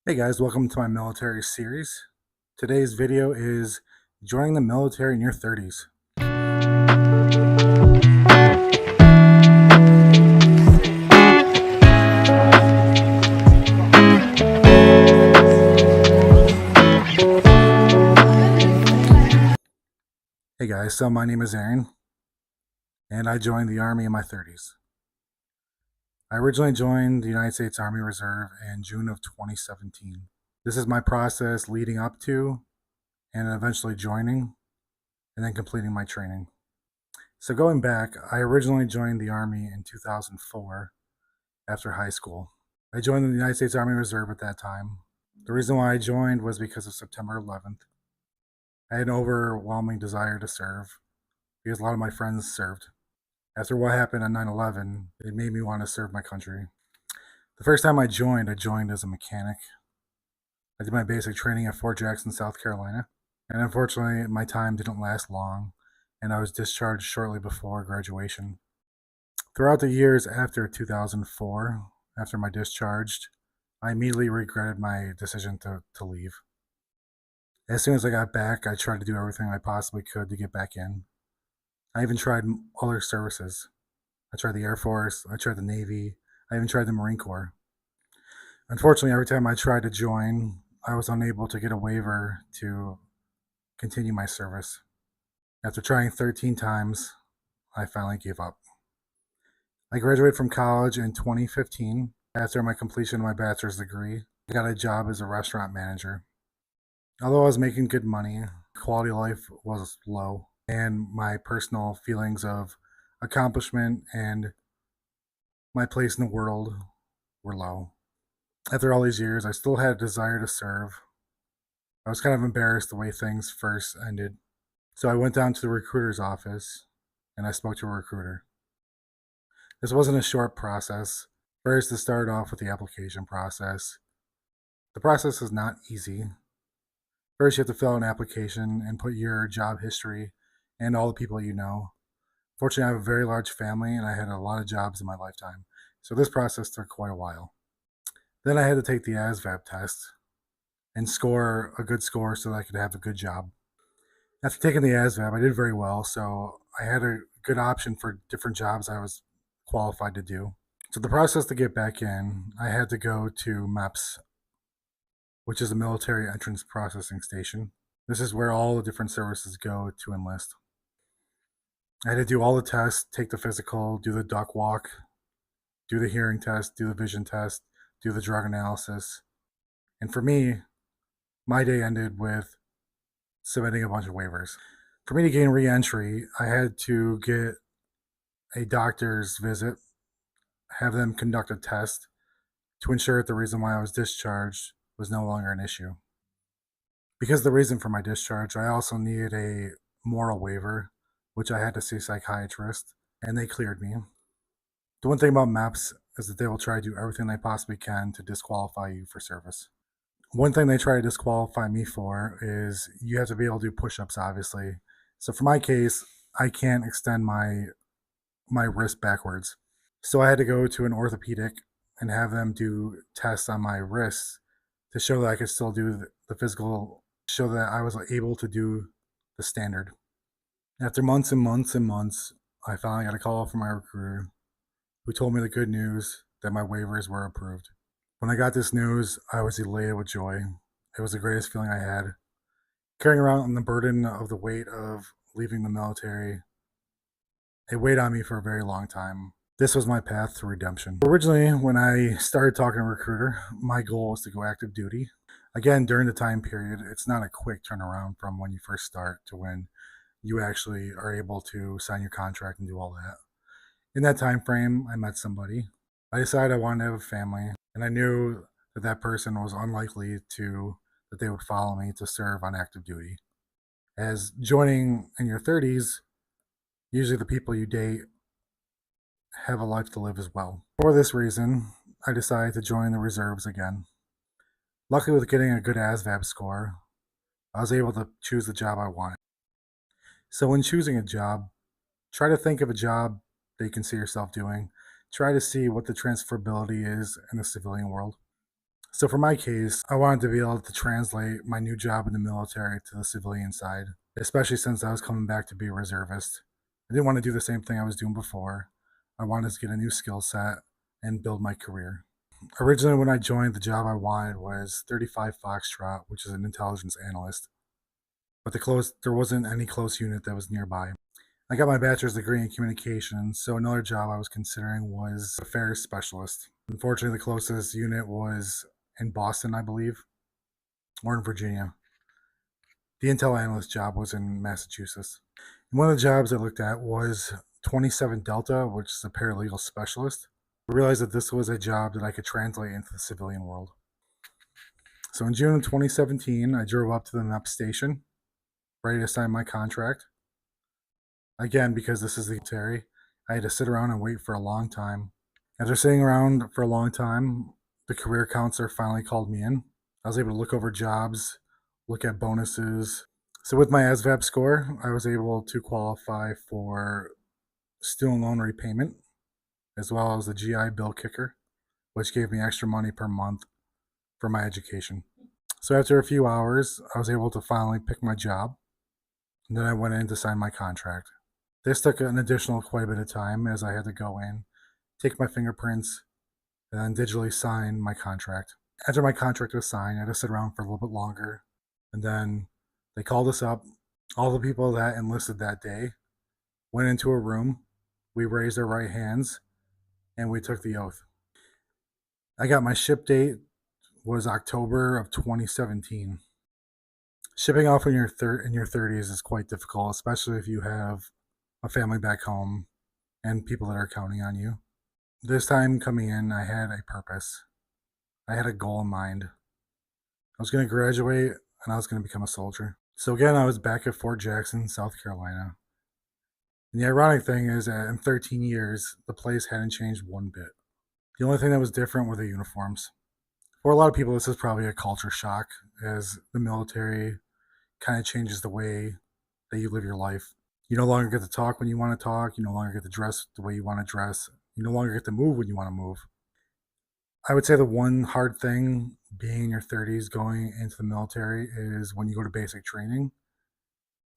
Hey guys, welcome to my military series. Today's video is joining the military in your 30s. Hey guys, so my name is Aaron, and I joined the Army in my 30s. I originally joined the United States Army Reserve in June of 2017. This is my process leading up to and eventually joining and then completing my training. So going back, I originally joined the Army in 2004 after high school. I joined the United States Army Reserve at that time. The reason why I joined was because of September 11th. I had an overwhelming desire to serve because a lot of my friends served. After what happened on 9/11, it made me want to serve my country. The first time I joined as a mechanic. I did my basic training at Fort Jackson, South Carolina, and unfortunately, my time didn't last long, and I was discharged shortly before graduation. Throughout the years after 2004, after my discharge, I immediately regretted my decision to leave. As soon as I got back, I tried to do everything I possibly could to get back in. I even tried other services. I tried the Air Force, I tried the Navy, I even tried the Marine Corps. Unfortunately, every time I tried to join, I was unable to get a waiver to continue my service. After trying 13 times, I finally gave up. I graduated from college in 2015. After my completion of my bachelor's degree, I got a job as a restaurant manager. Although I was making good money, quality of life was low, and my personal feelings of accomplishment and my place in the world were low. After all these years, I still had a desire to serve. I was kind of embarrassed the way things first ended. So I went down to the recruiter's office and I spoke to a recruiter. This wasn't a short process. First, to start off with the application process. The process is not easy. First, you have to fill out an application and put your job history and all the people you know. Fortunately, I have a very large family and I had a lot of jobs in my lifetime. So this process took quite a while. Then I had to take the ASVAB test and score a good score so that I could have a good job. After taking the ASVAB, I did very well, so I had a good option for different jobs I was qualified to do. So the process to get back in, I had to go to MEPS, which is a military entrance processing station. This is where all the different services go to enlist. I had to do all the tests, take the physical, do the duck walk, do the hearing test, do the vision test, do the drug analysis. And for me, my day ended with submitting a bunch of waivers. For me to gain re-entry, I had to get a doctor's visit, have them conduct a test to ensure that the reason why I was discharged was no longer an issue. Because of the reason for my discharge, I also needed a moral waiver, which I had to see a psychiatrist, and they cleared me. The one thing about MEPS is that they will try to do everything they possibly can to disqualify you for service. One thing they try to disqualify me for is you have to be able to do push-ups, obviously. So for my case, I can't extend my wrist backwards. So I had to go to an orthopedic and have them do tests on my wrists to show that I could still do the physical, show that I was able to do the standard. After months and months and months, I finally got a call from my recruiter who told me the good news that my waivers were approved. When I got this news, I was elated with joy. It was the greatest feeling I had. Carrying around the burden of the weight of leaving the military, it weighed on me for a very long time. This was my path to redemption. Originally, when I started talking to a recruiter, my goal was to go active duty. Again, during the time period, it's not a quick turnaround from when you first start to when you actually are able to sign your contract and do all that. In that time frame, I met somebody. I decided I wanted to have a family, and I knew that that person was unlikely that they would follow me to serve on active duty. As joining in your 30s, usually the people you date have a life to live as well. For this reason, I decided to join the reserves again. Luckily, with getting a good ASVAB score, I was able to choose the job I wanted. So when choosing a job, try to think of a job that you can see yourself doing. Try to see what the transferability is in the civilian world. So for my case, I wanted to be able to translate my new job in the military to the civilian side, especially since I was coming back to be a reservist. I didn't want to do the same thing I was doing before. I wanted to get a new skill set and build my career. Originally, when I joined, the job I wanted was 35 Foxtrot, which is an intelligence analyst, but there wasn't any close unit that was nearby. I got my bachelor's degree in communications, so another job I was considering was affairs specialist. Unfortunately, the closest unit was in Boston, I believe, or in Virginia. The intel analyst job was in Massachusetts. And one of the jobs I looked at was 27 Delta, which is a paralegal specialist. I realized that this was a job that I could translate into the civilian world. So in June of 2017, I drove up to the MEPS station, ready to sign my contract. Again, because this is the military, I had to sit around and wait for a long time. After sitting around for a long time, the career counselor finally called me in. I was able to look over jobs, look at bonuses. So with my ASVAB score, I was able to qualify for student loan repayment, as well as the GI Bill kicker, which gave me extra money per month for my education. So after a few hours, I was able to finally pick my job. And then I went in to sign my contract. This took an additional quite a bit of time, as I had to go in, take my fingerprints, and then digitally sign my contract. After my contract was signed, I had to sit around for a little bit longer. And then they called us up. All the people that enlisted that day went into a room. We raised our right hands, and we took the oath. I got my ship date was October of 2017. Shipping off in your 30s is quite difficult, especially if you have a family back home and people that are counting on you. This time coming in, I had a purpose. I had a goal in mind. I was going to graduate and I was going to become a soldier. So again, I was back at Fort Jackson, South Carolina. And the ironic thing is that in 13 years, the place hadn't changed one bit. The only thing that was different were the uniforms. For a lot of people, this is probably a culture shock, as the military kind of changes the way that you live your life. You no longer get to talk when you want to talk. You no longer get to dress the way you want to dress. You no longer get to move when you want to move. I would say the one hard thing being in your 30s going into the military is when you go to basic training.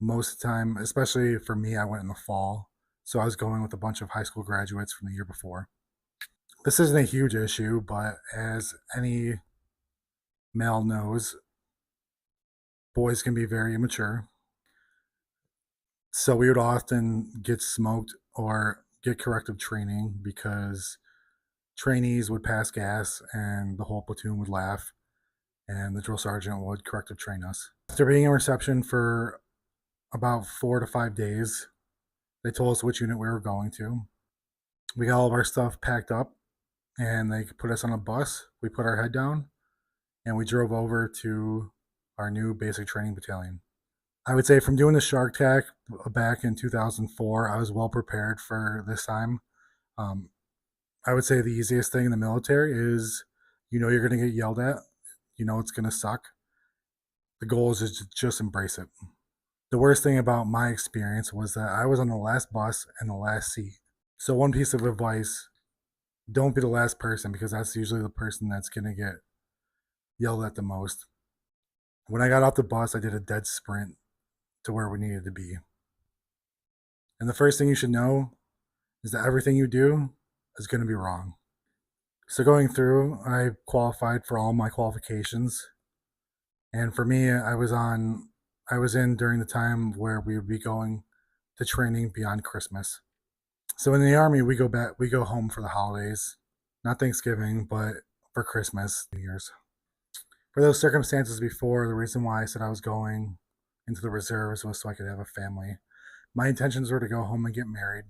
Most of the time, especially for me, I went in the fall. So I was going with a bunch of high school graduates from the year before. This isn't a huge issue, but as any male knows, boys can be very immature. So we would often get smoked or get corrective training because trainees would pass gas and the whole platoon would laugh and the drill sergeant would corrective train us. After being in reception for about 4 to 5 days, they told us which unit we were going to. We got all of our stuff packed up and they put us on a bus. We put our head down and we drove over to our new basic training battalion. I would say from doing the Shark Tank back in 2004, I was well prepared for this time. I would say the easiest thing in the military is you're going to get yelled at. It's going to suck. The goal is to just embrace it. The worst thing about my experience was that I was on the last bus and the last seat. So one piece of advice, don't be the last person, because that's usually the person that's going to get yelled at the most. When I got off the bus, I did a dead sprint to where we needed to be. And the first thing you should know is that everything you do is going to be wrong. So going through, I qualified for all my qualifications. And for me, I was in during the time where we would be going to training beyond Christmas. So in the Army, we go home for the holidays, not Thanksgiving, but for Christmas, New Year's. For those circumstances before, the reason why I said I was going into the reserves was so I could have a family. My intentions were to go home and get married.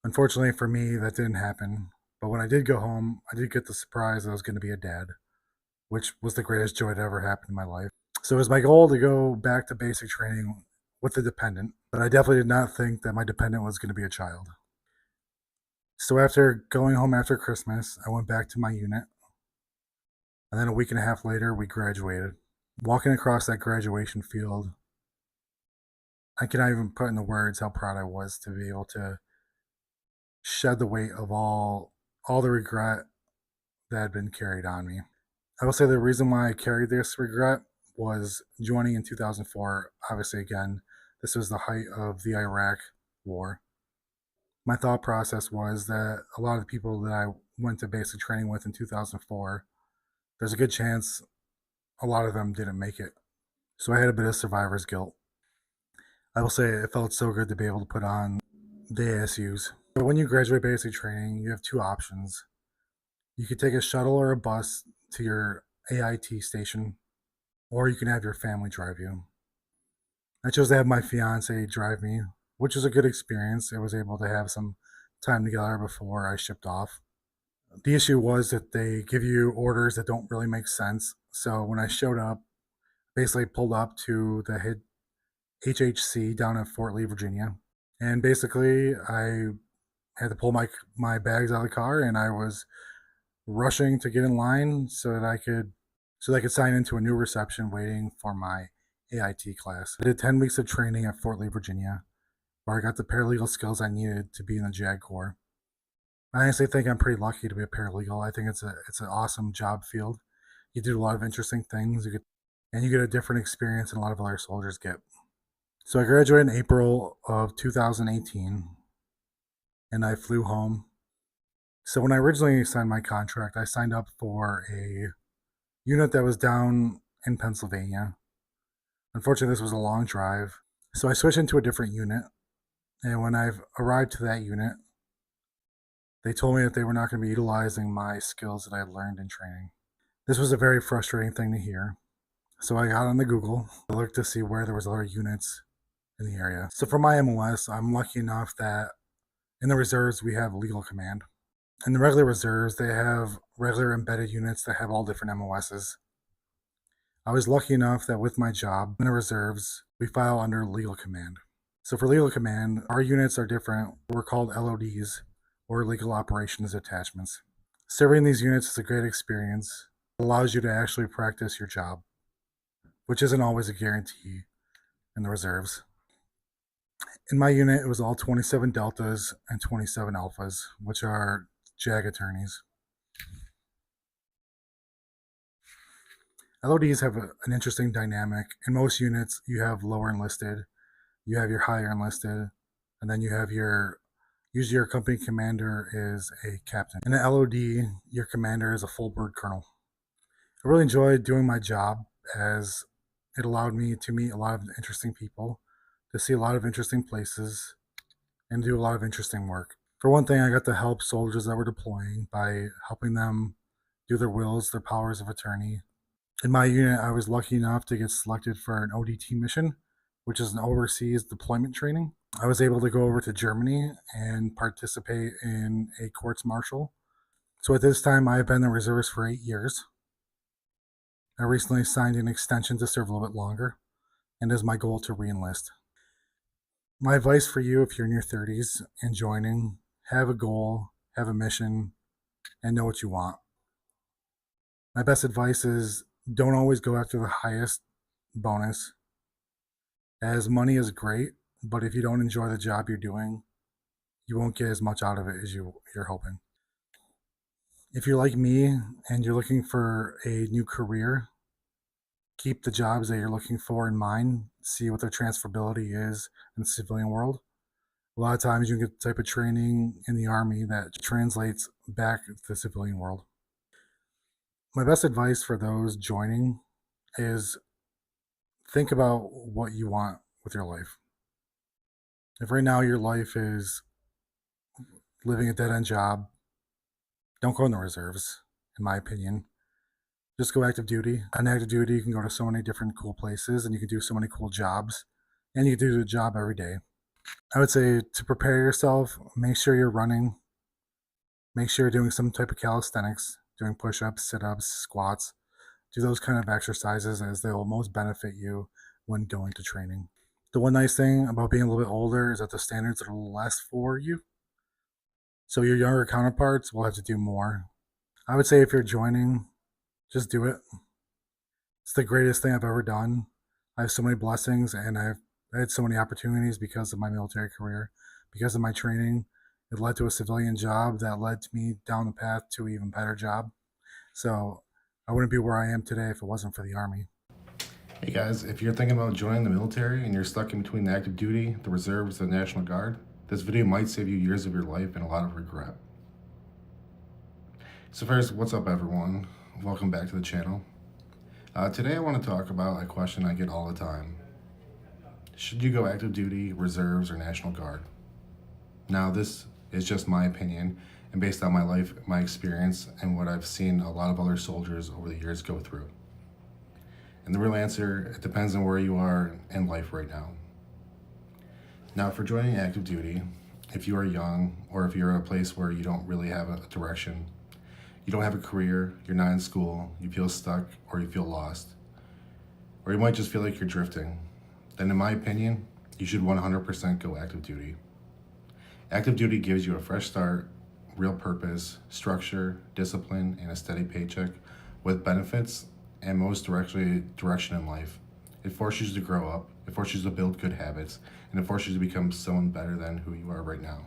Unfortunately for me, that didn't happen. But when I did go home, I did get the surprise that I was going to be a dad, which was the greatest joy that ever happened in my life. So it was my goal to go back to basic training with the dependent, but I definitely did not think that my dependent was going to be a child. So after going home after Christmas, I went back to my unit. And then a week and a half later, we graduated. Walking across that graduation field, I cannot even put into words how proud I was to be able to shed the weight of all the regret that had been carried on me. I will say the reason why I carried this regret was joining in 2004. Obviously, again, this was the height of the Iraq war. My thought process was that a lot of the people that I went to basic training with in 2004, there's a good chance a lot of them didn't make it. So I had a bit of survivor's guilt. I will say it felt so good to be able to put on the ASUs. But when you graduate basic training, you have two options. You could take a shuttle or a bus to your AIT station, or you can have your family drive you. I chose to have my fiance drive me, which was a good experience. I was able to have some time together before I shipped off. The issue was that they give you orders that don't really make sense. So when I showed up, basically pulled up to the HHC down in Fort Lee, Virginia, and basically I had to pull my bags out of the car, and I was rushing to get in line so that I could sign into a new reception waiting for my AIT class. I did 10 weeks of training at Fort Lee, Virginia, where I got the paralegal skills I needed to be in the JAG Corps. I honestly think I'm pretty lucky to be a paralegal. I think it's an awesome job field. You do a lot of interesting things, and you get a different experience than a lot of other soldiers get. So I graduated in April of 2018, and I flew home. So when I originally signed my contract, I signed up for a unit that was down in Pennsylvania. Unfortunately, this was a long drive, so I switched into a different unit. And when I arrived to that unit, they told me that they were not going to be utilizing my skills that I had learned in training. This was a very frustrating thing to hear. So I got on the Google, I looked to see where there was other units in the area. So for my MOS, I'm lucky enough that in the reserves, we have legal command. In the regular reserves, they have regular embedded units that have all different MOSs. I was lucky enough that with my job in the reserves, we file under legal command. So for legal command, our units are different. We're called LODs, or legal operations detachments. Serving these units is a great experience. It allows you to actually practice your job, which isn't always a guarantee in the reserves. In my unit, it was all 27 deltas and 27 alphas, which are JAG attorneys. LODs have an interesting dynamic. In most units, you have lower enlisted, you have your higher enlisted, and then you have usually your company commander is a captain. In an LOD, your commander is a full bird colonel. I really enjoyed doing my job as it allowed me to meet a lot of interesting people, to see a lot of interesting places, and do a lot of interesting work. For one thing, I got to help soldiers that were deploying by helping them do their wills, their powers of attorney. In my unit, I was lucky enough to get selected for an ODT mission, which is an overseas deployment training. I was able to go over to Germany and participate in a courts martial. So at this time, I've been in the reserves for 8 years. I recently signed an extension to serve a little bit longer, and it is my goal to re-enlist. My advice for you, if you're in your 30s and joining, have a goal, have a mission, and know what you want. My best advice is don't always go after the highest bonus, as money is great, but if you don't enjoy the job you're doing, you won't get as much out of it as you're hoping. If you're like me and you're looking for a new career, keep the jobs that you're looking for in mind, see what their transferability is in the civilian world. A lot of times you can get the type of training in the Army that translates back to the civilian world. My best advice for those joining is think about what you want with your life. If right now your life is living a dead-end job, don't go in the reserves, in my opinion. Just go active duty. On active duty, you can go to so many different cool places and you can do so many cool jobs, and you can do the job every day. I would say to prepare yourself, make sure you're running, make sure you're doing some type of calisthenics, doing push-ups, sit-ups, squats. Do those kind of exercises as they will most benefit you when going to training. The one nice thing about being a little bit older is that the standards are less for you. So your younger counterparts will have to do more. I would say if you're joining, just do it. It's the greatest thing I've ever done. I have so many blessings, and I had so many opportunities because of my military career, because of my training. It led to a civilian job that led me down the path to an even better job. So I wouldn't be where I am today if it wasn't for the Army. Hey guys, if you're thinking about joining the military and you're stuck in between the active duty, the reserves, the National Guard, this video might save you years of your life and a lot of regret. So first, what's up everyone? Welcome back to the channel. Today I want to talk about a question I get all the time. Should you go active duty, reserves, or National Guard? Now this is just my opinion and based on my life, my experience, and what I've seen a lot of other soldiers over the years go through. And the real answer, it depends on where you are in life right now. Now, for joining active duty, if you are young or if you're at a place where you don't really have a direction, you don't have a career, you're not in school, you feel stuck or you feel lost, or you might just feel like you're drifting, then in my opinion, you should 100% go active duty. Active duty gives you a fresh start, real purpose, structure, discipline, and a steady paycheck with benefits and most direction in life. It forces you to grow up, it forces you to build good habits, and it forces you to become someone better than who you are right now.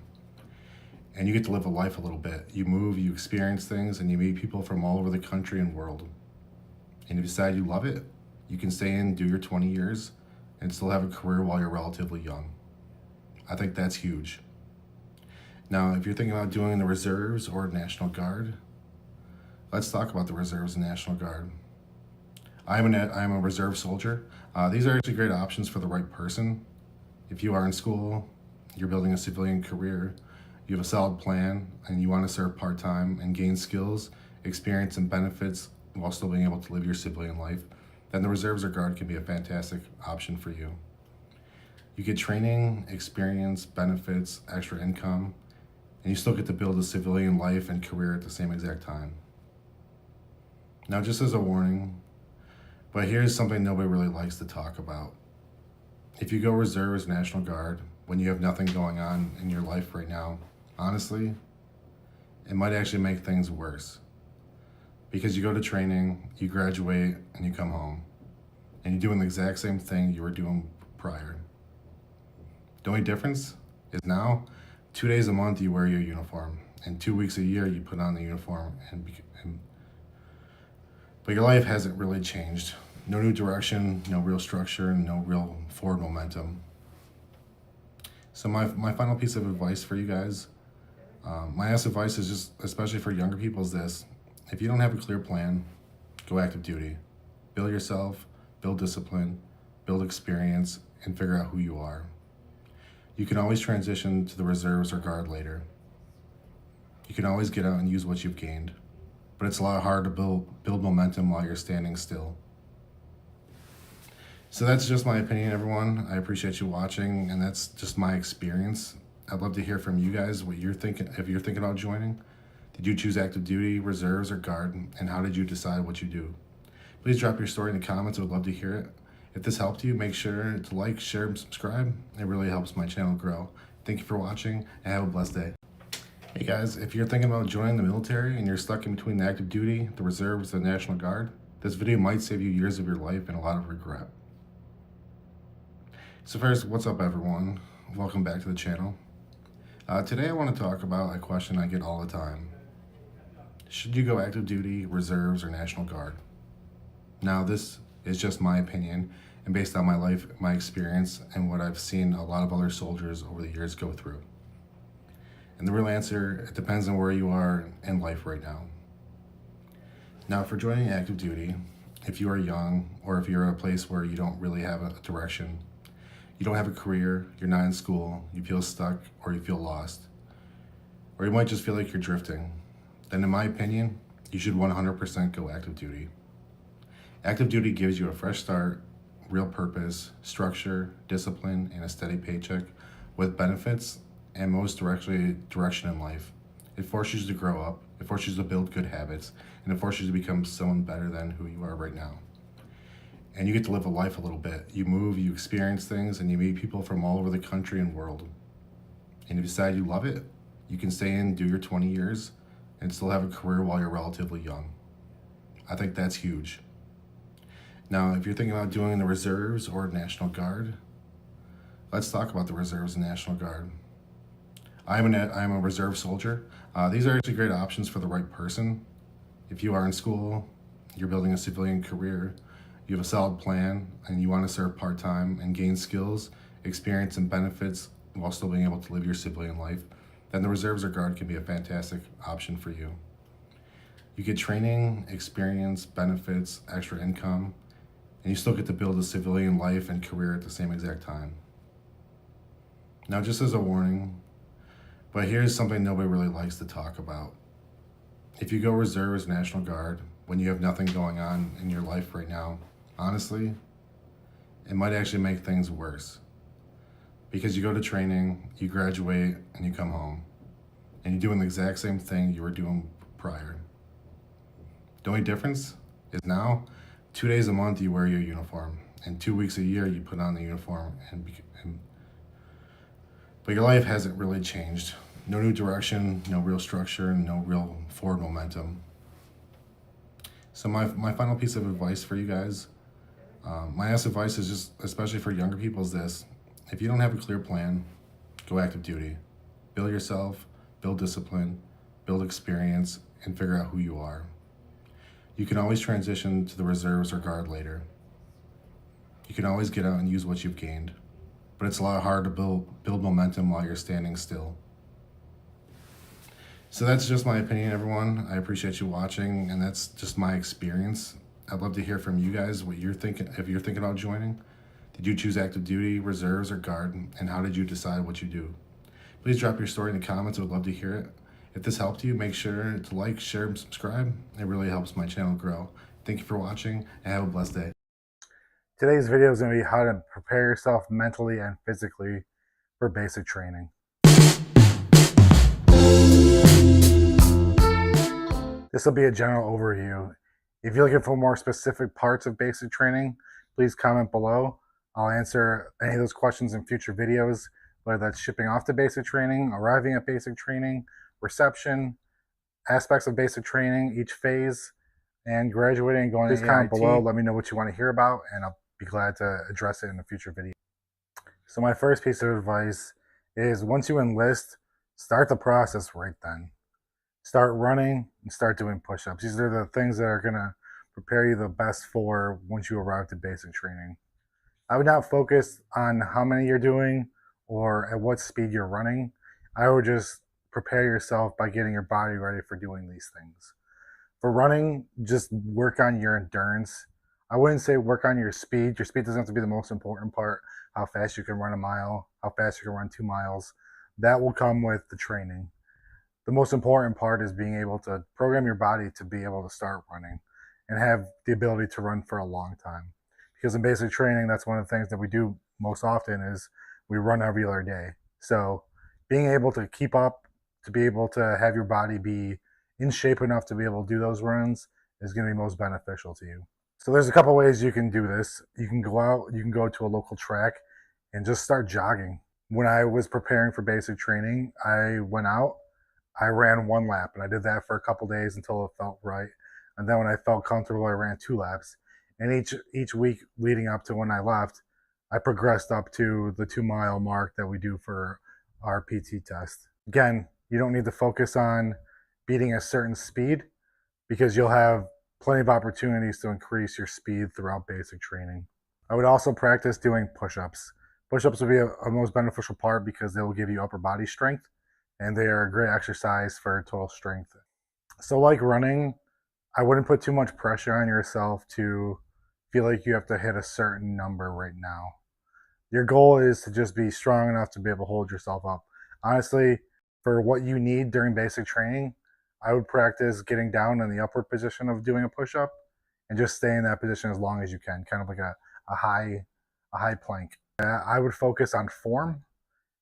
And you get to live a life a little bit. You move, you experience things, and you meet people from all over the country and world. And if you decide you love it, you can stay in, do your 20 years, and still have a career while you're relatively young. I think that's huge. Now, if you're thinking about doing the reserves or National Guard, let's talk about the reserves and National Guard. I'm a reserve soldier. These are actually great options for the right person. If you are in school, you're building a civilian career, you have a solid plan, and you want to serve part-time and gain skills, experience, and benefits while still being able to live your civilian life, then the reserves or guard can be a fantastic option for you. You get training, experience, benefits, extra income, and you still get to build a civilian life and career at the same exact time. Now, just as a warning, but here's something nobody really likes to talk about. If you go reserves, National Guard, when you have nothing going on in your life right now, honestly, it might actually make things worse. Because you go to training, you graduate, and you come home. And you're doing the exact same thing you were doing prior. The only difference is now, 2 days a month you wear your uniform, and 2 weeks a year you put on the uniform, but your life hasn't really changed. No new direction, no real structure, and no real forward momentum. So my final piece of advice for you guys, my advice is just, especially for younger people, is this. If you don't have a clear plan, go active duty. Build yourself, build discipline, build experience, and figure out who you are. You can always transition to the reserves or guard later. You can always get out and use what you've gained, but it's a lot harder to build momentum while you're standing still. So that's just my opinion, everyone. I appreciate you watching, and that's just my experience. I'd love to hear from you guys what you're thinking, if you're thinking about joining. Did you choose active duty, reserves, or guard, and how did you decide what you do? Please drop your story in the comments. I would love to hear it. If this helped you, make sure to like, share, and subscribe. It really helps my channel grow. Thank you for watching, and have a blessed day. Hey guys, if you're thinking about joining the military and you're stuck in between the active duty, the reserves, the National Guard, this video might save you years of your life and a lot of regret. So first, what's up everyone? Welcome back to the channel. Today I want to talk about a question I get all the time. Should you go active duty, reserves, or National Guard? Now this is just my opinion and based on my life, my experience, and what I've seen a lot of other soldiers over the years go through. And the real answer, it depends on where you are in life right now. Now, for joining active duty, if you are young or if you're at a place where you don't really have a direction, you don't have a career, you're not in school, you feel stuck or you feel lost, or you might just feel like you're drifting, then in my opinion, you should 100% go active duty. Active duty gives you a fresh start, real purpose, structure, discipline, and a steady paycheck with benefits and most direction in life. It forces you to grow up, it forces you to build good habits, and it forces you to become someone better than who you are right now. And you get to live a life a little bit. You move, you experience things, and you meet people from all over the country and world. And if you decide you love it, you can stay in, do your 20 years, and still have a career while you're relatively young. I think that's huge. Now, if you're thinking about doing the reserves or National Guard, let's talk about the reserves and National Guard. I'm a reserve soldier. These are actually great options for the right person. If you are in school, you're building a civilian career, you have a solid plan, and you want to serve part-time and gain skills, experience, and benefits while still being able to live your civilian life, then the Reserves or Guard can be a fantastic option for you. You get training, experience, benefits, extra income, and you still get to build a civilian life and career at the same exact time. Now, just as a warning, but here's something nobody really likes to talk about. If you go Reserves, National Guard, when you have nothing going on in your life right now, honestly, it might actually make things worse. Because you go to training, you graduate, and you come home. And you're doing the exact same thing you were doing prior. The only difference is now, 2 days a month you wear your uniform, and 2 weeks a year you put on the uniform, but your life hasn't really changed. No new direction, no real structure, and no real forward momentum. So my final piece of advice for you guys, my advice is just, especially for younger people, is this: if you don't have a clear plan, go active duty. Build yourself, build discipline, build experience, and figure out who you are. You can always transition to the Reserves or Guard later. You can always get out and use what you've gained, but it's a lot harder to build momentum while you're standing still. So that's just my opinion, everyone. I appreciate you watching, and that's just my experience. I'd love to hear from you guys what you're thinking, if you're thinking about joining. Did you choose active duty, Reserves, or Guard, and how did you decide what you do? Please drop your story in the comments. I would love to hear it. If this helped you, make sure to like, share, and subscribe. It really helps my channel grow. Thank you for watching, and have a blessed day. Today's video is going to be how to prepare yourself mentally and physically for basic training. This will be a general overview. If you're looking for more specific parts of basic training, please comment below. I'll answer any of those questions in future videos, whether that's shipping off to basic training, arriving at basic training, reception, aspects of basic training, each phase, and graduating and going to AIT. Please comment below, let me know what you want to hear about, and I'll be glad to address it in a future video. So my first piece of advice is, once you enlist, start the process right then. Start running and start doing push-ups. These are the things that are going to prepare you the best for once you arrive to basic training. I would not focus on how many you're doing or at what speed you're running. I would just prepare yourself by getting your body ready for doing these things. For running, just work on your endurance. I wouldn't say work on your speed. Your speed doesn't have to be the most important part. How fast you can run a mile, how fast you can run 2 miles. That will come with the training. The most important part is being able to program your body to be able to start running and have the ability to run for a long time. Because in basic training, that's one of the things that we do most often is we run every other day. So being able to keep up, to be able to have your body be in shape enough to be able to do those runs is going to be most beneficial to you. So there's a couple ways you can do this. You can go out, you can go to a local track and just start jogging. When I was preparing for basic training, I went out, I ran 1 lap, and I did that for a couple days until it felt right. And then when I felt comfortable, I ran 2 laps. And each week leading up to when I left, I progressed up to the 2-mile mark that we do for our PT test. Again, you don't need to focus on beating a certain speed, because you'll have plenty of opportunities to increase your speed throughout basic training. I would also practice doing push-ups. Push-ups would be a most beneficial part because they will give you upper body strength, and they are a great exercise for total strength. So like running, I wouldn't put too much pressure on yourself to feel like you have to hit a certain number right now. Your goal is to just be strong enough to be able to hold yourself up. Honestly, for what you need during basic training, I would practice getting down in the upward position of doing a push-up and just stay in that position as long as you can, kind of like a high plank. I would focus on form,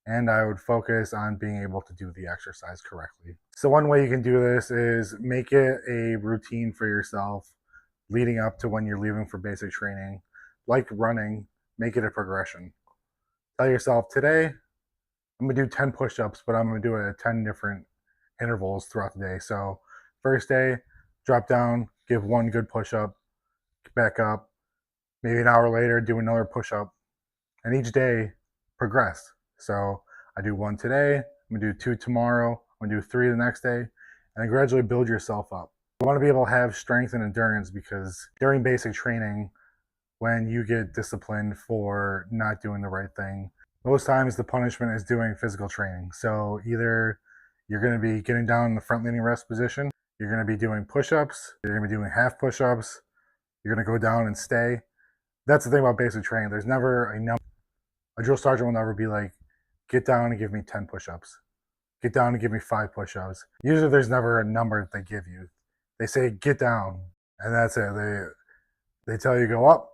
and I would focus on being able to do the exercise correctly. So one way you can do this is make it a routine for yourself leading up to when you're leaving for basic training. Like running, make it a progression. Tell yourself, today I'm gonna do 10 push-ups, but I'm gonna do it at 10 different intervals throughout the day. So first day, drop down, give 1 good push-up, back up, maybe an hour later, do another push-up, and each day progress. So I do 1 today, I'm gonna do 2 tomorrow, I'm gonna do 3 the next day, and then gradually build yourself up. You want to be able to have strength and endurance, because during basic training, when you get disciplined for not doing the right thing, most times the punishment is doing physical training. So either you're going to be getting down in the front leaning rest position, you're going to be doing push-ups, you're going to be doing half push-ups, you're going to go down and stay. That's the thing about basic training. There's never a number. A drill sergeant will never be like, get down and give me 10 push-ups. Get down and give me 5 push-ups. Usually there's never a number that they give you. They say, get down, and that's it. They tell you go up,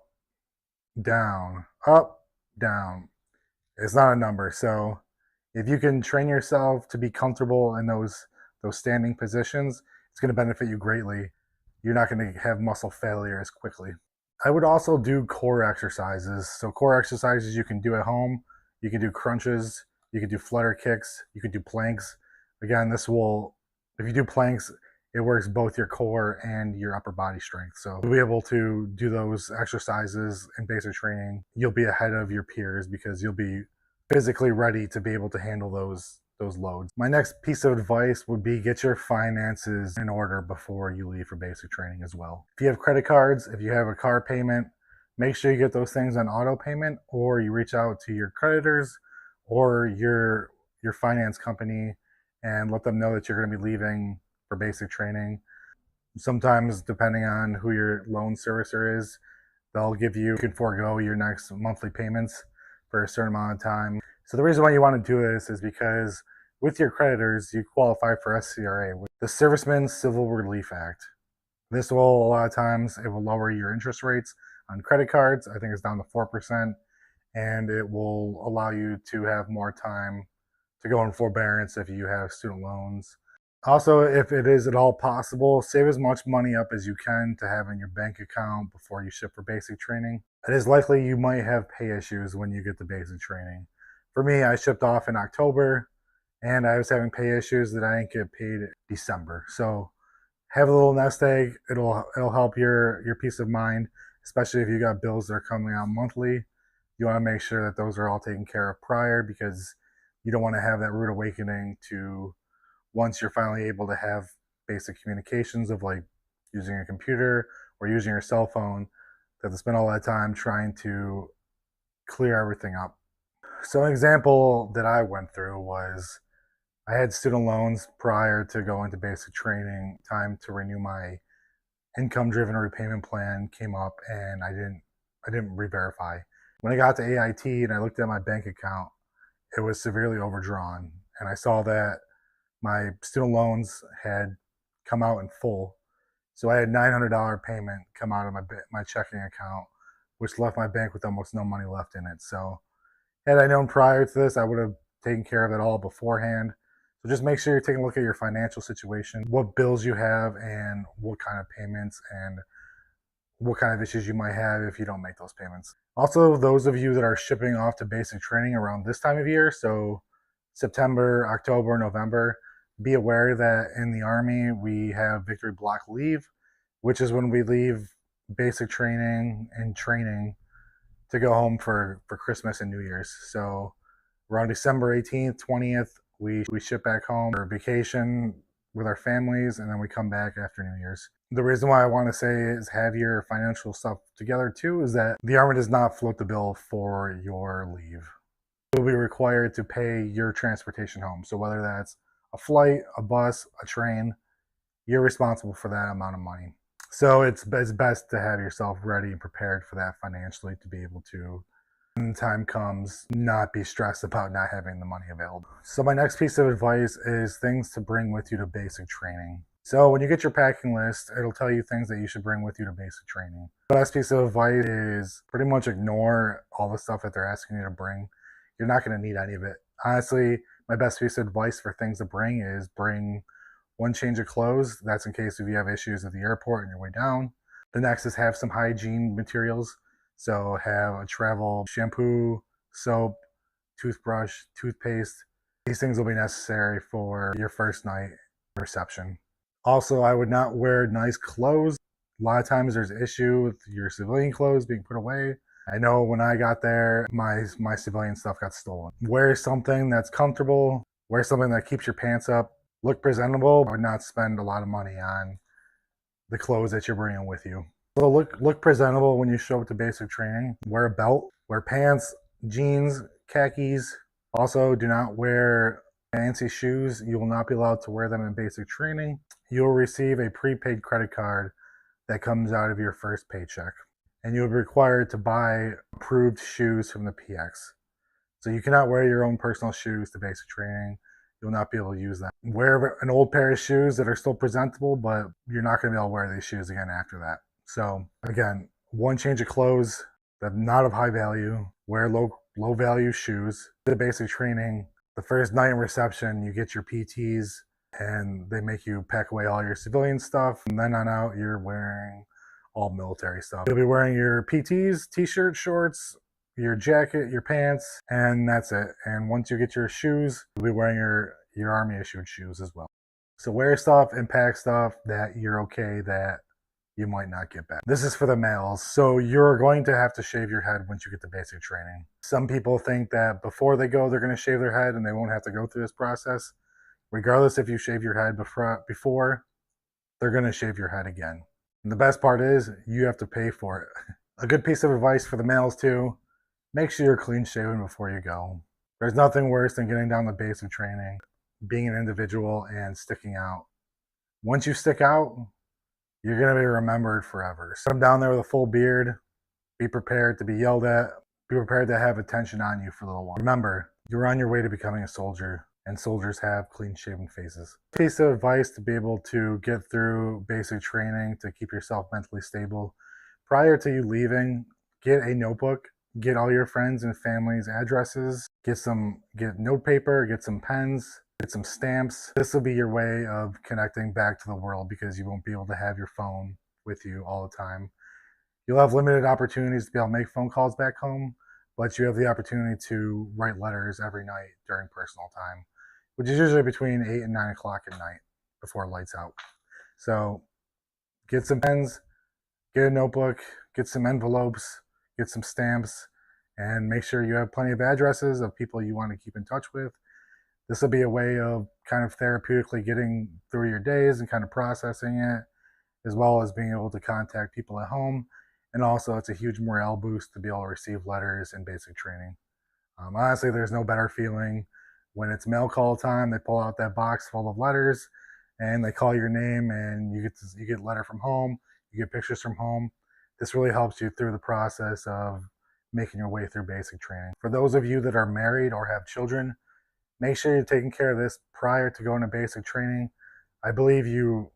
down, up, down. It's not a number. So if you can train yourself to be comfortable in those standing positions, it's going to benefit you greatly. You're not going to have muscle failure as quickly. I would also do core exercises. So core exercises you can do at home. You can do crunches, you can do flutter kicks, you can do planks. Again, if you do planks, it works both your core and your upper body strength. So you'll be able to do those exercises in basic training. You'll be ahead of your peers because you'll be physically ready to be able to handle those loads. My next piece of advice would be get your finances in order before you leave for basic training as well. If you have credit cards, if you have a car payment, make sure you get those things on auto payment, or you reach out to your creditors or your finance company and let them know that you're going to be leaving for basic training. Sometimes, depending on who your loan servicer is, they'll give you can forego your next monthly payments for a certain amount of time. So the reason why you want to do this is because with your creditors, you qualify for SCRA, the Servicemen's Civil Relief Act. This will, a lot of times, it will lower your interest rates on credit cards. I think it's down to 4%, and it will allow you to have more time to go in forbearance if you have student loans. Also, if it is at all possible, save as much money up as you can to have in your bank account before you ship for basic training. It is likely you might have pay issues when you get the basic training. For me, I shipped off in October, and I was having pay issues that I didn't get paid in December. So have a little nest egg. It'll help your peace of mind, especially if you got bills that are coming out monthly. You want to make sure that those are all taken care of prior, because you don't want to have that rude awakening to once you're finally able to have basic communications of like using a computer or using your cell phone, that to spend all that time trying to clear everything up. So an example that I went through was I had student loans prior to going to basic training. Time to renew my income-driven repayment plan came up, and I didn't re-verify. When I got to AIT and I looked at my bank account, it was severely overdrawn, and I saw that my student loans had come out in full. So I had $900 payment come out of my checking account, which left my bank with almost no money left in it. So had I known prior to this, I would have taken care of it all beforehand. So just make sure you're taking a look at your financial situation, what bills you have, and what kind of payments and what kind of issues you might have if you don't make those payments. Also, those of you that are shipping off to basic training around this time of year, so September, October, November, be aware that in the Army we have victory block leave, which is when we leave basic training and training to go home for Christmas and New Year's. So around December 18th, 20th, we ship back home for vacation with our families, and then we come back after New Year's. The reason why I want to say is have your financial stuff together too is that the Army does not float the bill for your leave. You'll be required to pay your transportation home. So whether that's a flight, a bus, a train, you're responsible for that amount of money. So it's best to have yourself ready and prepared for that financially to be able to, when the time comes, not be stressed about not having the money available. So my next piece of advice is things to bring with you to basic training. So when you get your packing list, it'll tell you things that you should bring with you to basic training. The best piece of advice is pretty much ignore all the stuff that they're asking you to bring. You're not going to need any of it. Honestly, my best piece of advice for things to bring is bring one change of clothes. That's in case if you have issues at the airport on your way down. The next is have some hygiene materials. So have a travel shampoo, soap, toothbrush, toothpaste. These things will be necessary for your first night reception. Also, I would not wear nice clothes. A lot of times there's an issue with your civilian clothes being put away. I know when I got there, my civilian stuff got stolen. Wear something that's comfortable. Wear something that keeps your pants up. Look presentable. I would not spend a lot of money on the clothes that you're bringing with you. So look presentable when you show up to basic training. Wear a belt, wear pants, jeans, khakis. Also, do not wear fancy shoes. You will not be allowed to wear them in basic training. You will receive a prepaid credit card that comes out of your first paycheck. And you'll be required to buy approved shoes from the PX. So you cannot wear your own personal shoes to basic training. You'll not be able to use them. Wear an old pair of shoes that are still presentable, but you're not going to be able to wear these shoes again after that. So again, one change of clothes that not of high value. Wear low value shoes. The basic training, the first night in reception, you get your PTs and they make you pack away all your civilian stuff. And then on out, you're wearing all military stuff. You'll be wearing your PTs, t-shirt, shorts, your jacket, your pants, and that's it. And once you get your shoes, you'll be wearing your Army issued shoes as well. So wear stuff and pack stuff that you're okay that you might not get back. This is for the males. So you're going to have to shave your head once you get to basic training. Some people think that before they go, they're going to shave their head and they won't have to go through this process. Regardless if you shave your head before, they're going to shave your head again. And the best part is you have to pay for it. A good piece of advice for the males too, make sure you're clean shaven before you go. There's nothing worse than getting down to basic training, being an individual and sticking out. Once you stick out, you're going to be remembered forever. So come down there with a full beard, be prepared to be yelled at, be prepared to have attention on you for a little while. Remember, you're on your way to becoming a soldier, and soldiers have clean shaven faces. Piece of advice to be able to get through basic training to keep yourself mentally stable. Prior to you leaving, get a notebook, get all your friends and family's addresses, get note paper, get some pens, get some stamps. This will be your way of connecting back to the world because you won't be able to have your phone with you all the time. You'll have limited opportunities to be able to make phone calls back home, but you have the opportunity to write letters every night during personal time, which is usually between 8 and 9 o'clock at night before lights out. So get some pens, get a notebook, get some envelopes, get some stamps, and make sure you have plenty of addresses of people you want to keep in touch with. This will be a way of kind of therapeutically getting through your days and kind of processing it, as well as being able to contact people at home. And also, it's a huge morale boost to be able to receive letters in basic training. Honestly, there's no better feeling when it's mail call time. They pull out that box full of letters, and they call your name, and you get a letter from home. You get pictures from home. This really helps you through the process of making your way through basic training. For those of you that are married or have children, make sure you're taking care of this prior to going to basic training. I believe you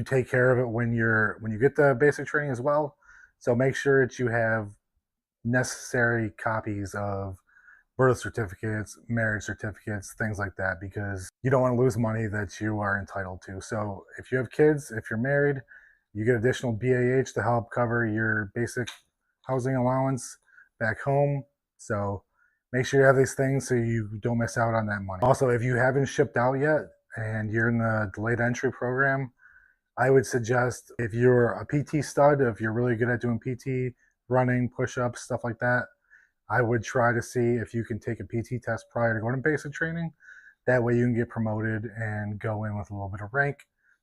take care of it when you get the basic training as well. So make sure that you have necessary copies of birth certificates, marriage certificates, things like that, because you don't want to lose money that you are entitled to. So if you have kids, if you're married, you get additional BAH to help cover your basic housing allowance back home. So make sure you have these things so you don't miss out on that money. Also, if you haven't shipped out yet and you're in the delayed entry program, I would suggest if you're a PT stud, if you're really good at doing PT, running, push-ups, stuff like that, I would try to see if you can take a PT test prior to going to basic training. That way you can get promoted and go in with a little bit of rank.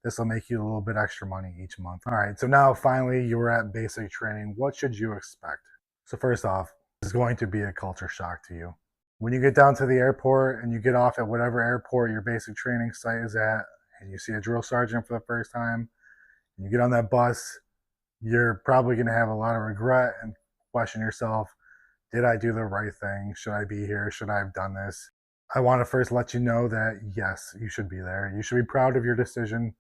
This will make you a little bit extra money each month. All right, so now finally you're at basic training. What should you expect? So first off, it's going to be a culture shock to you. When you get down to the airport and you get off at whatever airport your basic training site is at, and you see a drill sergeant for the first time, and you get on that bus, you're probably going to have a lot of regret and question yourself, did I do the right thing? Should I be here? Should I have done this? I want to first let you know that yes, you should be there. You should be proud of your decision.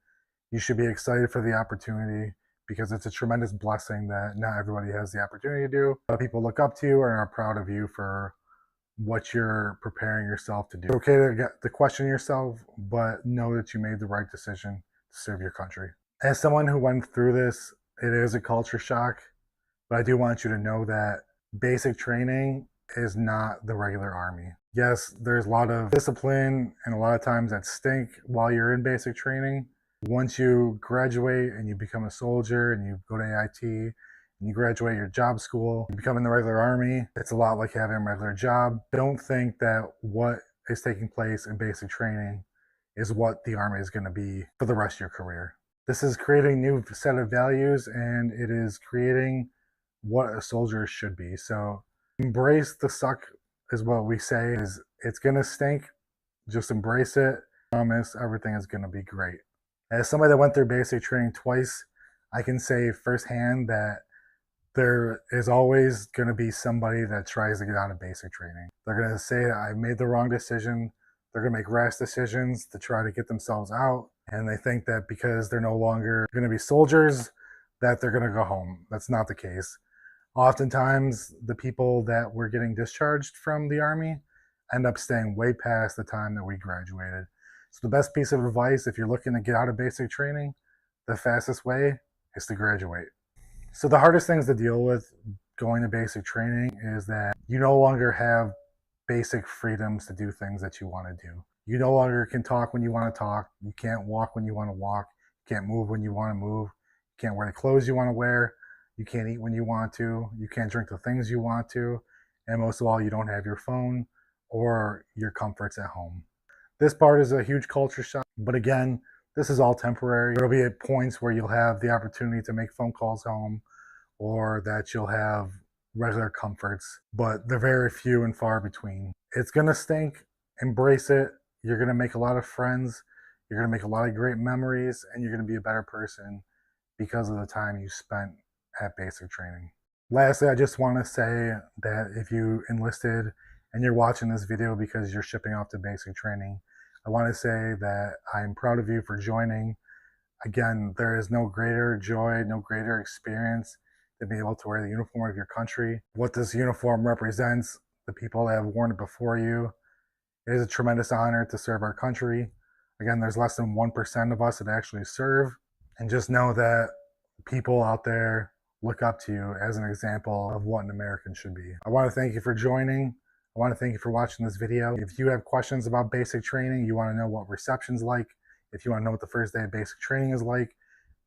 You should be excited for the opportunity because it's a tremendous blessing that not everybody has the opportunity to do. A lot of people look up to you and are proud of you for what you're preparing yourself to do. It's okay to question yourself, but know that you made the right decision to serve your country. As someone who went through this, it is a culture shock, but I do want you to know that basic training is not the regular Army. Yes, there's a lot of discipline and a lot of times that stink while you're in basic training. Once you graduate and you become a soldier and you go to AIT and you graduate your job school, you become in the regular Army, it's a lot like having a regular job. Don't think that what is taking place in basic training is what the Army is going to be for the rest of your career. This is creating a new set of values, and it is creating what a soldier should be. So embrace the suck is what we say. Is it's gonna stink. Just embrace it. Promise everything is gonna be great. As somebody that went through basic training twice, I can say firsthand that there is always going to be somebody that tries to get out of basic training. They're going to say, I made the wrong decision. They're going to make rash decisions to try to get themselves out. And they think that because they're no longer going to be soldiers, that they're going to go home. That's not the case. Oftentimes, the people that were getting discharged from the Army end up staying way past the time that we graduated. So the best piece of advice, if you're looking to get out of basic training, the fastest way is to graduate. So the hardest things to deal with going to basic training is that you no longer have basic freedoms to do things that you want to do. You no longer can talk when you want to talk. You can't walk when you want to walk. You can't move when you want to move. You can't wear the clothes you want to wear. You can't eat when you want to. You can't drink the things you want to. And most of all, you don't have your phone or your comforts at home. This part is a huge culture shock, but again, this is all temporary. There will be points where you'll have the opportunity to make phone calls home or that you'll have regular comforts, but they're very few and far between. It's going to stink. Embrace it. You're going to make a lot of friends. You're going to make a lot of great memories, and you're going to be a better person because of the time you spent at basic training. Lastly, I just want to say that if you enlisted and you're watching this video because you're shipping off to basic training, I want to say that I'm proud of you for joining. Again, there is no greater joy, no greater experience than being able to wear the uniform of your country. What this uniform represents, the people that have worn it before you, it is a tremendous honor to serve our country. Again, there's less than 1% of us that actually serve. And just know that people out there look up to you as an example of what an American should be. I want to thank you for joining. I want to thank you for watching this video. If you have questions about basic training, you want to know what reception's like, if you want to know what the first day of basic training is like,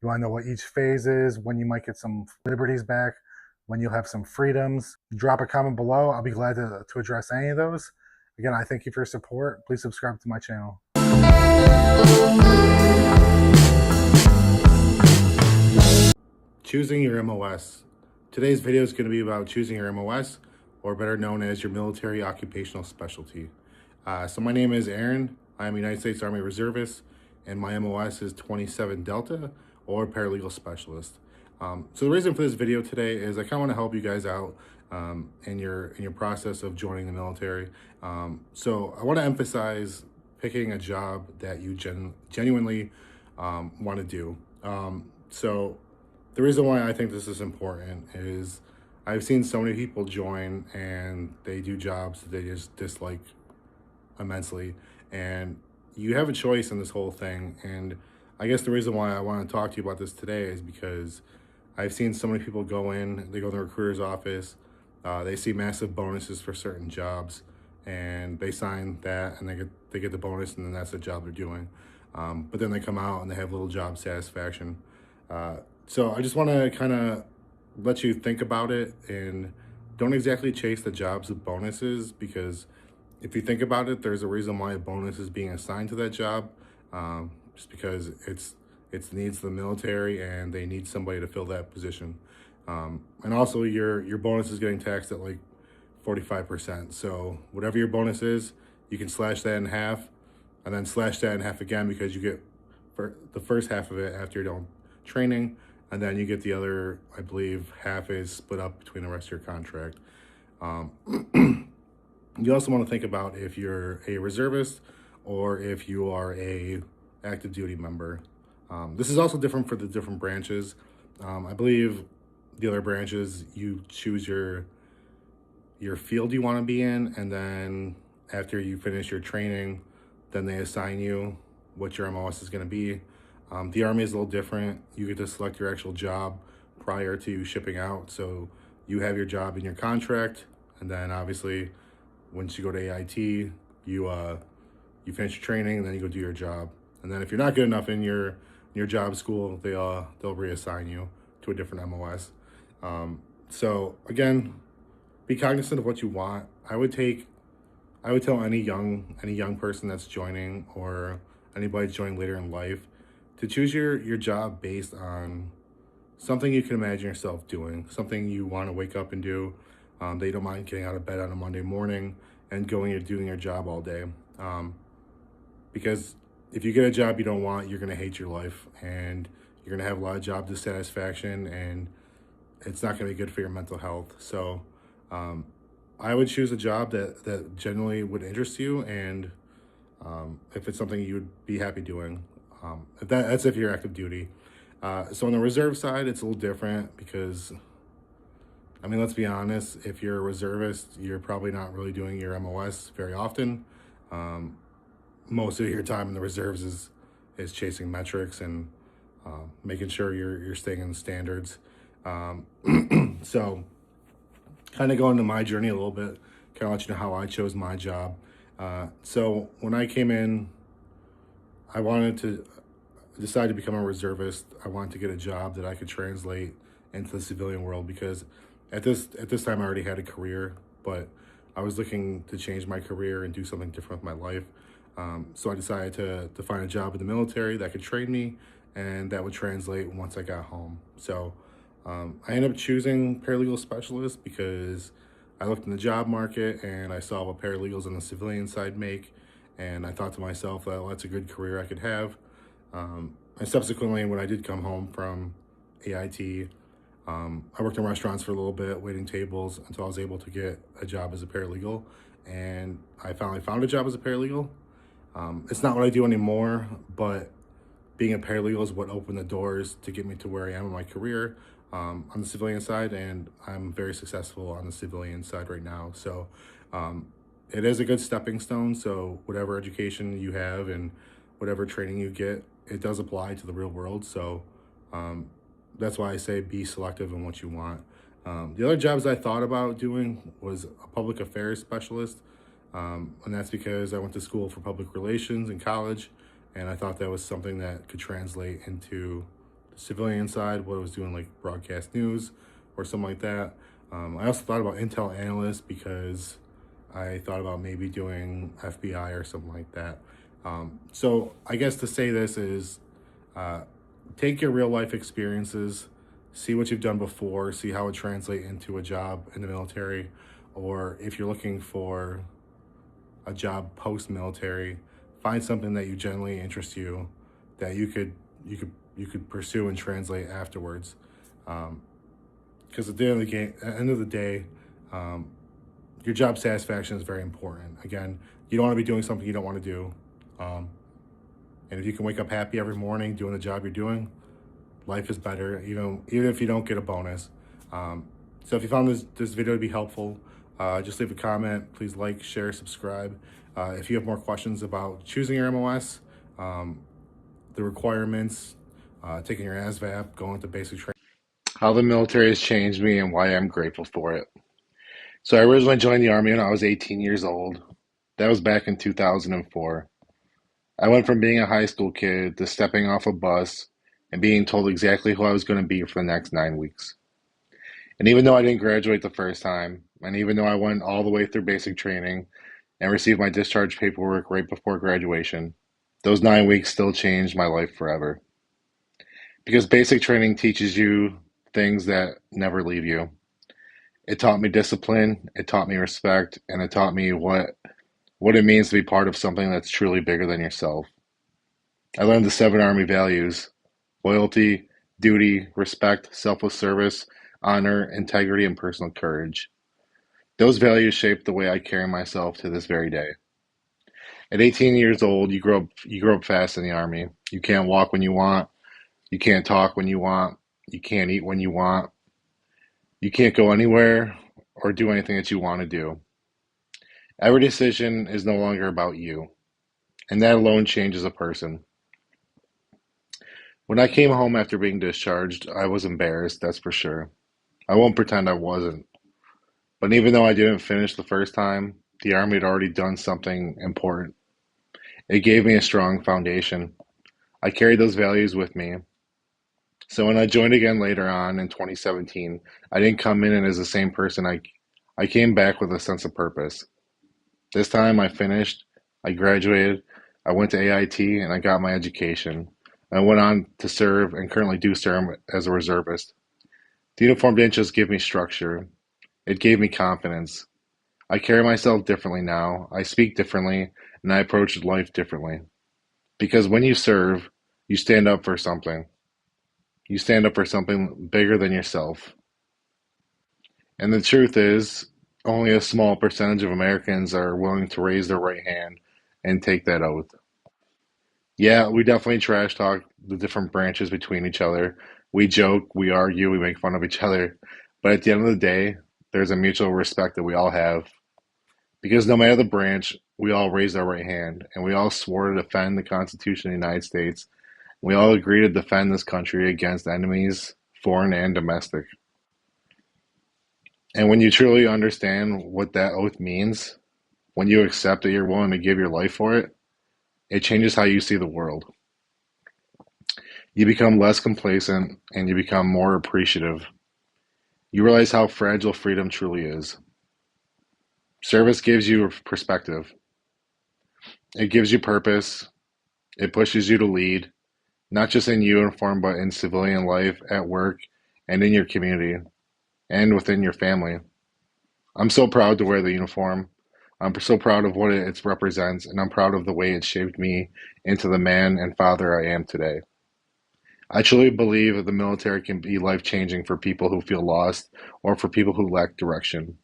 you want to know what each phase is, when you might get some liberties back, when you'll have some freedoms, drop a comment below. I'll be glad to address any of those. Again, I thank you for your support. Please subscribe to my channel. Choosing your MOS. Today's video is going to be about choosing your MOS, or better known as your military occupational specialty. So my name is Aaron. I'm a United States Army Reservist, and my MOS is 27 Delta, or Paralegal Specialist. So the reason for this video today is I kind of want to help you guys out in your process of joining the military. So I want to emphasize picking a job that you genuinely want to do. So the reason why I think this is important is I've seen so many people join and they do jobs that they just dislike immensely. And you have a choice in this whole thing. And I guess the reason why I want to talk to you about this today is because I've seen so many people go in, they go to the recruiter's office, they see massive bonuses for certain jobs, and they sign that and they get the bonus, and then that's the job they're doing. But then they come out and they have little job satisfaction. So I just want to kind of let you think about it and don't exactly chase the jobs with bonuses, because if you think about it, there's a reason why a bonus is being assigned to that job, just because it's needs the military and they need somebody to fill that position. And also your bonus is getting taxed at like 45%. So whatever your bonus is, you can slash that in half and then slash that in half again, because you get for the first half of it after you're done training, and then you get the other, I believe, half is split up between the rest of your contract. You also want to think about if you're a reservist or if you are a active duty member. This is also different for the different branches. I believe the other branches, you choose your field you want to be in, and then after you finish your training, then they assign you what your MOS is going to be. The Army is a little different. You get to select your actual job prior to shipping out. So you have your job in your contract, and then obviously once you go to AIT, you finish your training, and then you go do your job. And then if you're not good enough in your job school, they'll reassign you to a different MOS. So again, be cognizant of what you want. I would tell any young person that's joining, or anybody joining later in life, to choose your job based on something you can imagine yourself doing, something you want to wake up and do, that you don't mind getting out of bed on a Monday morning and going and doing your job all day. Because if you get a job you don't want, you're going to hate your life, and you're going to have a lot of job dissatisfaction, and it's not going to be good for your mental health. So um, I would choose a job that generally would interest you, and if it's something you would be happy doing. That's if you're active duty. So on the reserve side, it's a little different because, I mean, let's be honest, if you're a reservist, you're probably not really doing your MOS very often. Um, Most of your time in the reserves is chasing metrics and making sure you're staying in the standards. So kind of going to my journey a little bit, kind of let you know how I chose my job. So when I came in, I wanted to decide to become a reservist. I wanted to get a job that I could translate into the civilian world, because at this time I already had a career, but I was looking to change my career and do something different with my life. So I decided to find a job in the military that could train me and that would translate once I got home. So I ended up choosing Paralegal Specialist because I looked in the job market and I saw what paralegals on the civilian side make, and I thought to myself, well, that's a good career I could have. And subsequently, when I did come home from AIT, I worked in restaurants for a little bit, waiting tables, until I was able to get a job as a paralegal. And I finally found a job as a paralegal. It's not what I do anymore, but being a paralegal is what opened the doors to get me to where I am in my career, on the civilian side, and I'm very successful on the civilian side right now. So it is a good stepping stone. So whatever education you have and whatever training you get, it does apply to the real world. So um, that's why I say be selective in what you want. The other jobs I thought about doing was a public affairs specialist, and that's because I went to school for public relations in college, and I thought that was something that could translate into the civilian side, what I was doing, like broadcast news or something like that. I also thought about intel analyst because I thought about maybe doing FBI or something like that. So I guess to say this is, uh, take your real life experiences, see what you've done before, see how it translates into a job in the military, or if you're looking for a job post military, find something that you genuinely interest you, that you could pursue and translate afterwards. Because at the end of the day, um, your job satisfaction is very important. Again, you don't want to be doing something you don't want to do. Um, and if you can wake up happy every morning doing the job you're doing, life is better, even if you don't get a bonus. So if you found this video to be helpful, just leave a comment. Please like, share, subscribe. If you have more questions about choosing your MOS, the requirements, taking your ASVAB, going to basic training, how the military has changed me and why I'm grateful for it. So I originally joined the Army when I was 18 years old. That was back in 2004. I went from being a high school kid to stepping off a bus and being told exactly who I was going to be for the next 9 weeks. And even though I didn't graduate the first time, and even though I went all the way through basic training and received my discharge paperwork right before graduation, those 9 weeks still changed my life forever. Because basic training teaches you things that never leave you. It taught me discipline, it taught me respect, and it taught me what it means to be part of something that's truly bigger than yourself. I learned the 7 Army values: loyalty, duty, respect, selfless service, honor, integrity, and personal courage. Those values shape the way I carry myself to this very day. At 18 years old, you grow up fast in the Army. You can't walk when you want, you can't talk when you want, you can't eat when you want, you can't go anywhere or do anything that you want to do. Every decision is no longer about you, and that alone changes a person. When I came home after being discharged, I was embarrassed, that's for sure. I won't pretend I wasn't. But even though I didn't finish the first time, the Army had already done something important. It gave me a strong foundation. I carried those values with me. So when I joined again later on in 2017, I didn't come in as the same person. I came back with a sense of purpose. This time I finished, I graduated, I went to AIT, and I got my education. I went on to serve and currently do serve as a reservist. The uniform didn't just give me structure, it gave me confidence. I carry myself differently now, I speak differently, and I approach life differently. Because when you serve, you stand up for something. You stand up for something bigger than yourself. And the truth is, only a small percentage of Americans are willing to raise their right hand and take that oath. Yeah, we definitely trash talk the different branches between each other. We joke, we argue, we make fun of each other. But at the end of the day, there's a mutual respect that we all have. Because no matter the branch, we all raised our right hand and we all swore to defend the Constitution of the United States. We all agree to defend this country against enemies, foreign and domestic. And when you truly understand what that oath means, when you accept that you're willing to give your life for it, it changes how you see the world. You become less complacent and you become more appreciative. You realize how fragile freedom truly is. Service gives you perspective. It gives you purpose. It pushes you to lead, not just in uniform, but in civilian life, at work, and in your community, and within your family. I'm so proud to wear the uniform. I'm so proud of what it represents, and I'm proud of the way it shaped me into the man and father I am today. I truly believe that the military can be life-changing for people who feel lost, or for people who lack direction,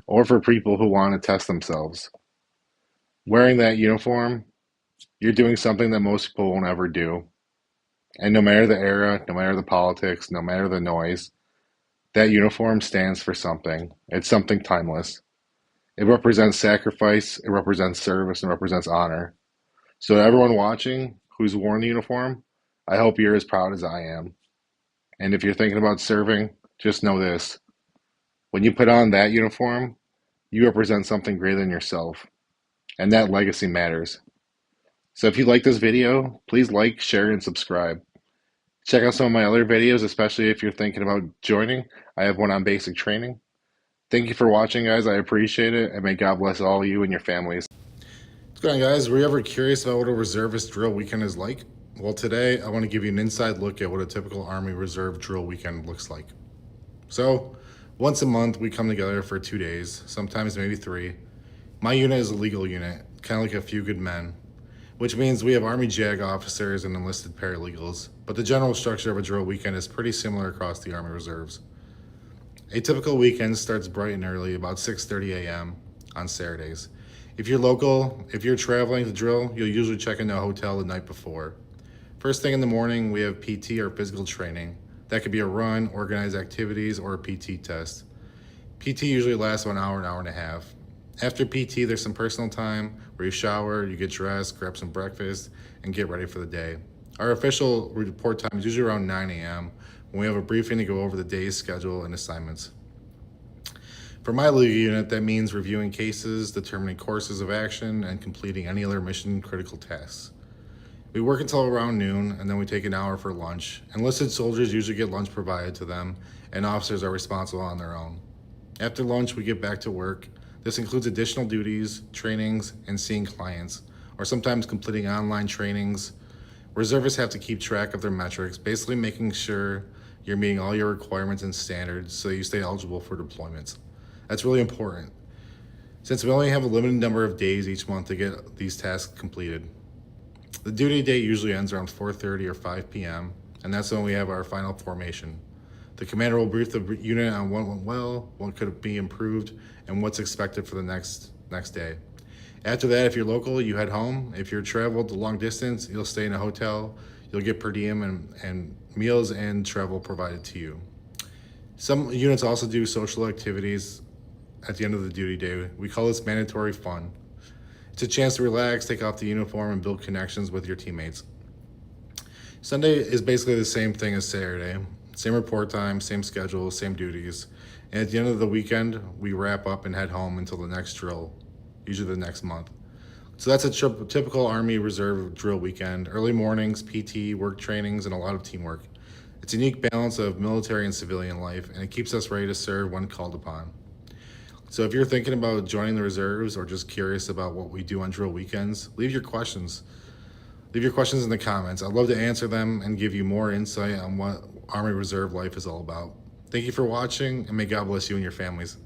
or for people who want to test themselves. Wearing that uniform, you're doing something that most people won't ever do. And no matter the era, no matter the politics, no matter the noise, that uniform stands for something. It's something timeless. It represents sacrifice, it represents service, and represents honor. So to everyone watching who's worn the uniform, I hope you're as proud as I am. And if you're thinking about serving, just know this. When you put on that uniform, you represent something greater than yourself. And that legacy matters. So if you like this video, please like, share, and subscribe. Check out some of my other videos, especially if you're thinking about joining. I have one on basic training. Thank you for watching, guys. I appreciate it, and may God bless all of you and your families. What's going on, guys? Were you ever curious about what a reservist drill weekend is like? Well, today I want to give you an inside look at what a typical Army Reserve drill weekend looks like. So, once a month, we come together for 2 days, sometimes maybe 3. My unit is a legal unit, kind of like A Few Good Men, which means we have Army JAG officers and enlisted paralegals, but the general structure of a drill weekend is pretty similar across the Army Reserves. A typical weekend starts bright and early, about 6:30 a.m. on Saturdays. If you're local, if you're traveling to drill, you'll usually check into a hotel the night before. First thing in the morning, we have PT or physical training. That could be a run, organized activities, or a PT test. PT usually lasts about an hour and a half. After PT, there's some personal time where you shower, you get dressed, grab some breakfast, and get ready for the day. Our official report time is usually around 9 a.m. when we have a briefing to go over the day's schedule and assignments. For my legal unit, that means reviewing cases, determining courses of action, and completing any other mission-critical tasks. We work until around noon, and then we take an hour for lunch. Enlisted soldiers usually get lunch provided to them, and officers are responsible on their own. After lunch, we get back to work. This includes additional duties, trainings, and seeing clients, or sometimes completing online trainings. Reservists have to keep track of their metrics, basically making sure you're meeting all your requirements and standards so you stay eligible for deployments. That's really important, since we only have a limited number of days each month to get these tasks completed. The duty date usually ends around 4:30 or 5 p.m., and that's when we have our final formation. The commander will brief the unit on what went well, what could be improved, and what's expected for the next day. After that, if you're local, you head home. If you're traveled a long distance, you'll stay in a hotel. You'll get per diem and meals and travel provided to you. Some units also do social activities at the end of the duty day. We call this mandatory fun. It's a chance to relax, take off the uniform, and build connections with your teammates. Sunday is basically the same thing as Saturday. Same report time, same schedule, same duties. And at the end of the weekend, we wrap up and head home until the next drill, usually the next month. So that's a typical Army Reserve drill weekend. Early mornings, PT, work trainings, and a lot of teamwork. It's a unique balance of military and civilian life, and it keeps us ready to serve when called upon. So if you're thinking about joining the reserves or just curious about what we do on drill weekends, leave your questions. Leave your questions in the comments. I'd love to answer them and give you more insight on what Army Reserve life is all about. Thank you for watching, and may God bless you and your families.